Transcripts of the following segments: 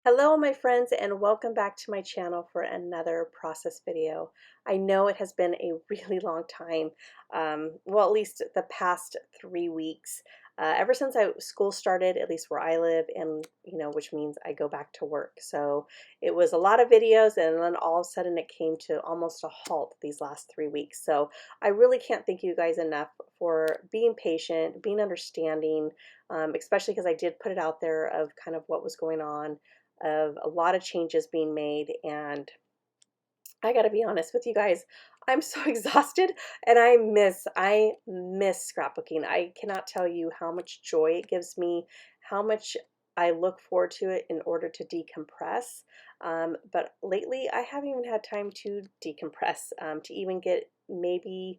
Hello my friends and welcome back to my channel for another process video. I know it has been a really long time, well at least the past 3 weeks, ever since school started, at least where I live, and which means I go back to work. So it was a lot of videos and then all of a sudden it came to almost a halt these last 3 weeks. So I really can't thank you guys enough for being patient, being understanding, especially because I did put it out there of kind of what was going on, of a lot of changes being made, and I gotta be honest with you guys, I'm so exhausted and I miss scrapbooking. I cannot tell you how much joy it gives me, how much I look forward to it in order to decompress. But lately I haven't even had time to decompress, to even get maybe.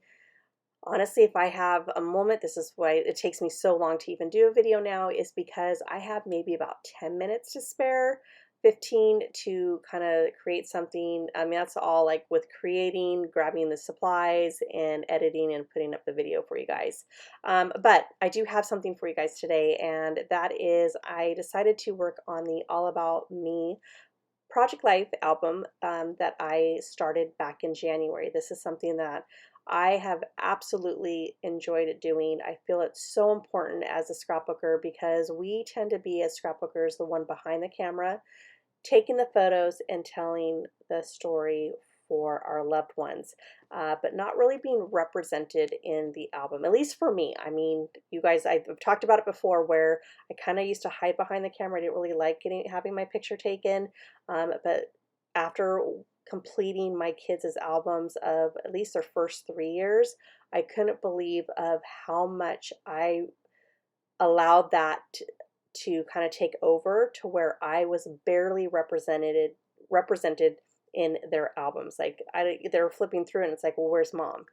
Honestly, if I have a moment, this is why it takes me so long to even do a video now, is because I have maybe about 10 minutes to spare, 15 to kind of create something. I mean, that's all like with creating, grabbing the supplies and editing and putting up the video for you guys. But I do have something for you guys today, and that is I decided to work on the All About Me Project Life album that I started back in January. This is something that I have absolutely enjoyed doing. I feel it's so important as a scrapbooker because we tend to be, as scrapbookers, the one behind the camera, taking the photos and telling the story for our loved ones, but not really being represented in the album, at least for me. I mean, you guys, I've talked about it before where I kind of used to hide behind the camera. I didn't really like having my picture taken, but after completing my kids' albums of at least their first 3 years, I couldn't believe of how much I allowed that to kind of take over to where I was barely represented in their albums. Like they're flipping through and it's like, well, where's mom?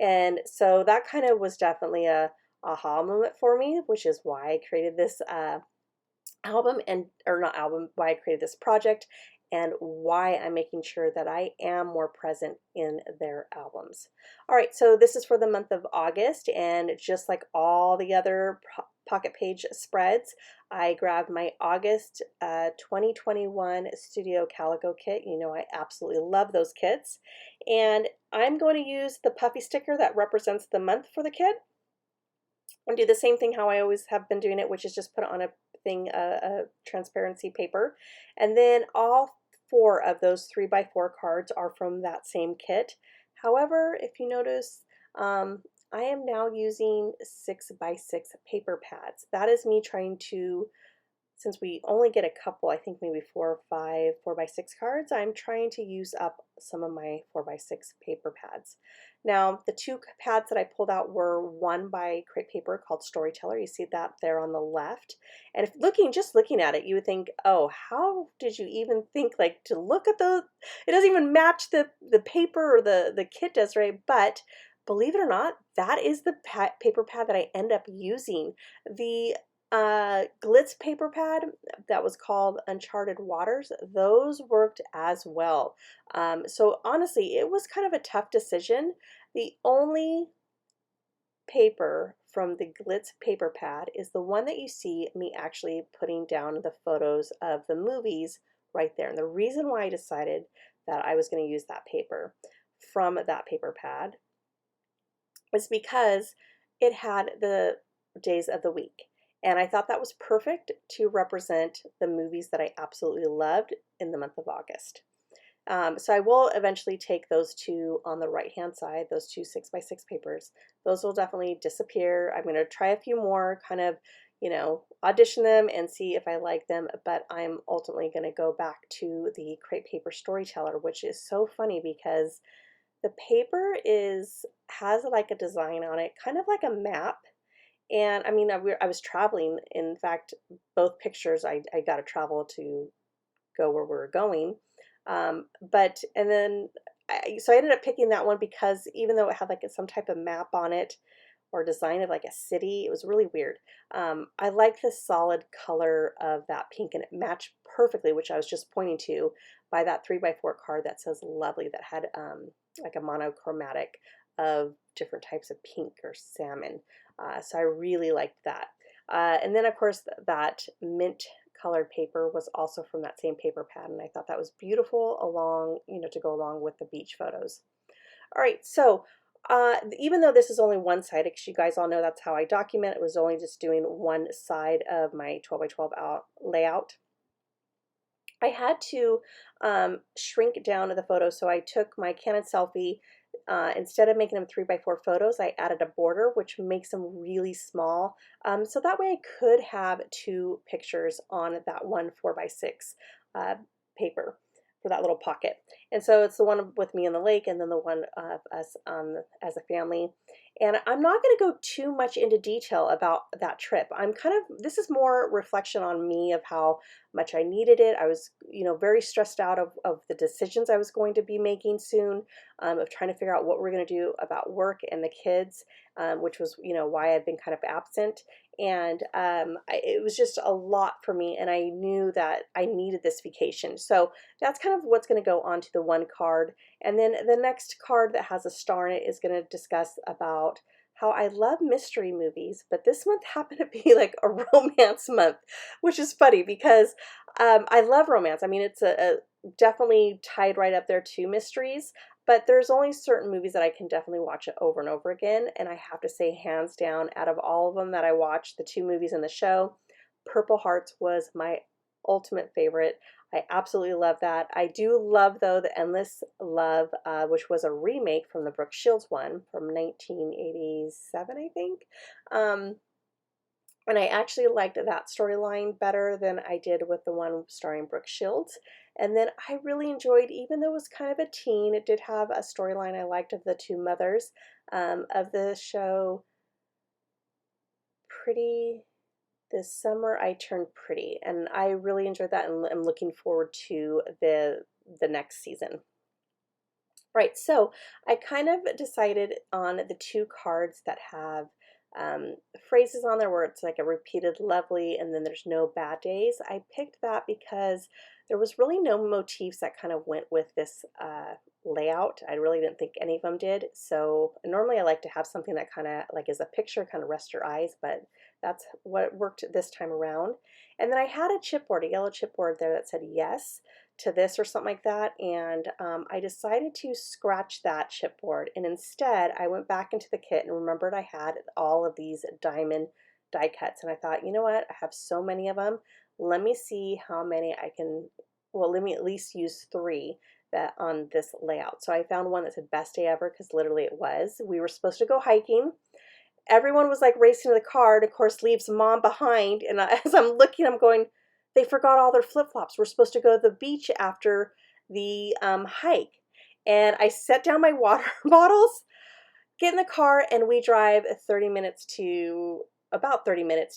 And so that kind of was definitely a aha moment for me, which is why I created this album, and or not album, why I created this project, and why I'm making sure that I am more present in their albums. All right, so this is for the month of August, and just like all the other pocket page spreads, I grabbed my August 2021 Studio Calico kit. You know I absolutely love those kits, and I'm going to use the puffy sticker that represents the month for the kit and do the same thing how I always have been doing it, which is just put it on a thing, a transparency paper. And then all four of those 3x4 cards are from that same kit. However, if you notice, I am now using 6x6 paper pads. That is me trying to, since we only get a couple, I think maybe 4 or 5 4x6 cards, I'm trying to use up some of my 4x6 paper pads. Now, the two pads that I pulled out were one by Crate Paper called Storyteller. You see that there on the left. And just looking at it, you would think, oh, how did you even think like to look at it doesn't even match the paper, or the kit does, right? But believe it or not, that is the paper pad that I end up using. The Glitz paper pad that was called Uncharted Waters, those worked as well. So honestly, it was kind of a tough decision. The only paper from the Glitz paper pad is the one that you see me actually putting down the photos of the movies right there. And the reason why I decided that I was going to use that paper from that paper pad was because it had the days of the week. And I thought that was perfect to represent the movies that I absolutely loved in the month of August. So I will eventually take those two on the right hand side, those two 6x6 papers. Those will definitely disappear. I'm going to try a few more, kind of, audition them and see if I like them, but I'm ultimately going to go back to the Crate Paper Storyteller, which is so funny because the paper has like a design on it, kind of like a map. And I mean, I was traveling. In fact, both pictures, I got to travel to go where we were going. And then, so I ended up picking that one because even though it had like some type of map on it or design of like a city, it was really weird. I like the solid color of that pink, and it matched perfectly, which I was just pointing to by that 3x4 card that says lovely, that had like a monochromatic of different types of pink or salmon. So I really liked that. And then of course that mint colored paper was also from that same paper pad, and I thought that was beautiful along, to go along with the beach photos. All right, so even though this is only one side, because you guys all know that's how I document, it was only just doing one side of my 12 by 12 layout. I had to shrink down the photo, so I took my Canon Selfie. Instead of making them 3 by 4 photos, I added a border, which makes them really small. So that way I could have 2 pictures on that one 4 by 6 paper for that little pocket. And so it's the one with me in the lake, and then the one of us as a family. And I'm not going to go too much into detail about that trip. This is more reflection on me of how much I needed it. I was, very stressed out of the decisions I was going to be making soon, of trying to figure out what we're going to do about work and the kids, which was, why I've been kind of absent. And it was just a lot for me, and I knew that I needed this vacation. So that's kind of what's going to go onto the one card. And then the next card that has a star in it is going to discuss about how I love mystery movies, but this month happened to be like a romance month, which is funny because I love romance. I mean, it's a definitely tied right up there to mysteries, but there's only certain movies that I can definitely watch it over and over again. And I have to say, hands down, out of all of them that I watched, the 2 movies in the show, Purple Hearts was my ultimate favorite. I absolutely love that. I do love, though, The Endless Love, which was a remake from the Brooke Shields one from 1987, I think. And I actually liked that storyline better than I did with the one starring Brooke Shields. And then I really enjoyed, even though it was kind of a teen, it did have a storyline I liked of the 2 mothers of the show Pretty. This summer I turned pretty, and I really enjoyed that, and I'm looking forward to the next season. Right, so I kind of decided on the 2 cards that have phrases on there where it's like a repeated lovely and then there's no bad days. I picked that because there was really no motifs that kind of went with this layout. I really didn't think any of them did. So normally I like to have something that kind of like is a picture, kind of rest your eyes, but that's what worked this time around. And then I had a chipboard, a yellow chipboard there that said yes to this or something like that, and I decided to scratch that chipboard, and instead I went back into the kit and remembered I had all of these diamond die cuts, and I thought, you know what, I have so many of them, let me see how many I can, well, let me at least use 3 that on this layout. So I found one that said best day ever, because literally it was. We were supposed to go hiking. Everyone was like racing to the car, and of course leaves Mom behind, and as I'm looking, I'm going, they forgot all their flip-flops. We're supposed to go to the beach after the hike. And I set down my water bottles, get in the car, and we drive about 30 minutes to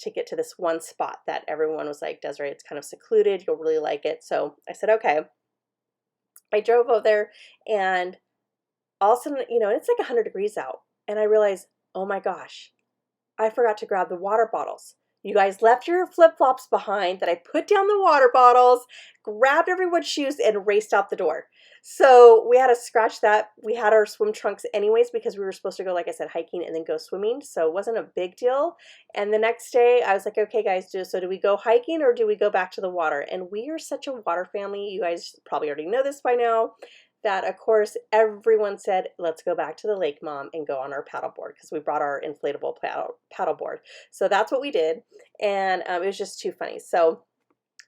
get to this one spot that everyone was like, Desiree, it's kind of secluded. You'll really like it. So I said, okay. I drove over there, and all of a sudden, it's like 100 degrees out. And I realized, oh my gosh, I forgot to grab the water bottles. You guys left your flip-flops behind, that I put down the water bottles, grabbed everyone's shoes, and raced out the door. So we had to scratch that. We had our swim trunks anyways because we were supposed to go, like I said, hiking and then go swimming. So it wasn't a big deal. And the next day I was like, okay guys, so do we go hiking or do we go back to the water? And we are such a water family. You guys probably already know this by now, that of course everyone said, let's go back to the lake, Mom, and go on our paddleboard, because we brought our inflatable paddleboard. So that's what we did, and it was just too funny. So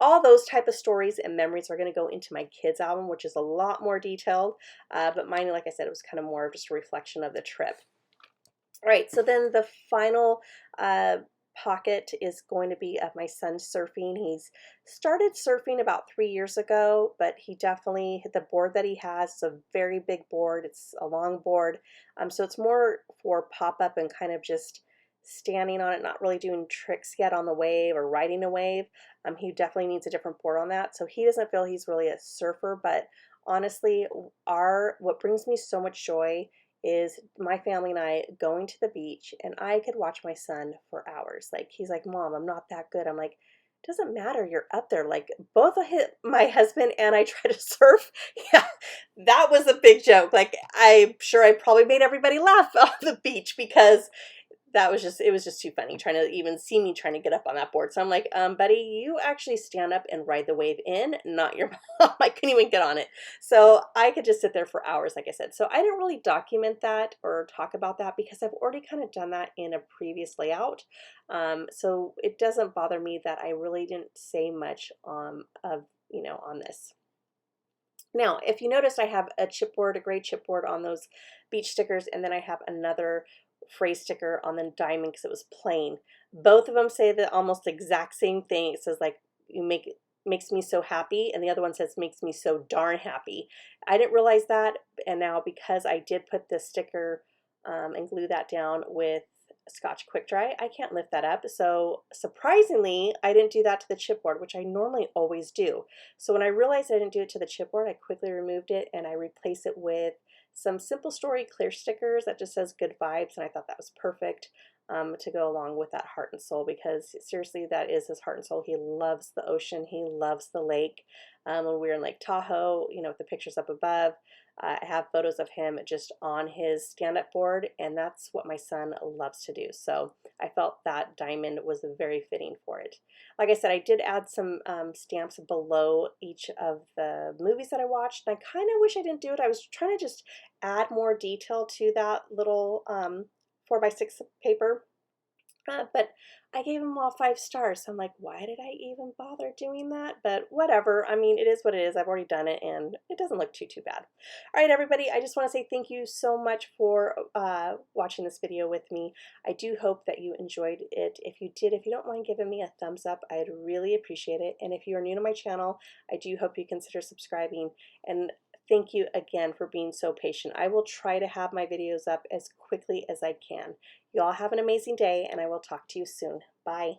all those type of stories and memories are going to go into my kids album, which is a lot more detailed, but mine, like I said, it was kind of more of just a reflection of the trip. All right, so then the final pocket is going to be of my son surfing. He's started surfing about 3 years ago, but he definitely, the board that he has is a very big board. It's a long board, so it's more for pop-up and kind of just standing on it, not really doing tricks yet on the wave or riding a wave. He definitely needs a different board on that, so he doesn't feel he's really a surfer. But honestly, what brings me so much joy is my family and I going to the beach, and I could watch my son for hours. Like, he's like, Mom, I'm not that good. I'm like, it doesn't matter, you're up there. Like, both my husband and I try to surf. Yeah, that was a big joke. Like, I'm sure I probably made everybody laugh on the beach because that was just, it was just too funny trying to even see me trying to get up on that board. So I'm like, buddy, you actually stand up and ride the wave in, not your mom. I couldn't even get on it. So I could just sit there for hours, like I said. So I didn't really document that or talk about that because I've already kind of done that in a previous layout. So it doesn't bother me that I really didn't say much of, you know, on this. Now, if you notice, I have a chipboard, a gray chipboard on those beach stickers, and then I have another phrase sticker on the diamond because it was plain. Both of them say the almost exact same thing. It says like, you makes me so happy, and the other one says makes me so darn happy. I didn't realize that, and now because I did put this sticker and glue that down with Scotch Quick Dry, I can't lift that up. So surprisingly, I didn't do that to the chipboard, which I normally always do. So when I realized I didn't do it to the chipboard, I quickly removed it and I replaced it with some Simple Story clear stickers that just says good vibes, and I thought that was perfect to go along with that heart and soul, because seriously, that is his heart and soul. He loves the ocean. He loves the lake. When we were in Lake Tahoe, you know, with the pictures up above, I have photos of him just on his stand-up board, and that's what my son loves to do. So I felt that diamond was very fitting for it. Like I said, I did add some stamps below each of the movies that I watched, and I kind of wish I didn't do it. I was trying to just add more detail to that little 4x6 paper. But I gave them all 5 stars. So I'm like, why did I even bother doing that? But whatever. I mean, it is what it is. I've already done it and it doesn't look too bad. All right, everybody. I just want to say thank you so much for watching this video with me. I do hope that you enjoyed it. If you did, if you don't mind giving me a thumbs up, I'd really appreciate it. And if you are new to my channel, I do hope you consider subscribing. And thank you again for being so patient. I will try to have my videos up as quickly as I can. You all have an amazing day, and I will talk to you soon. Bye.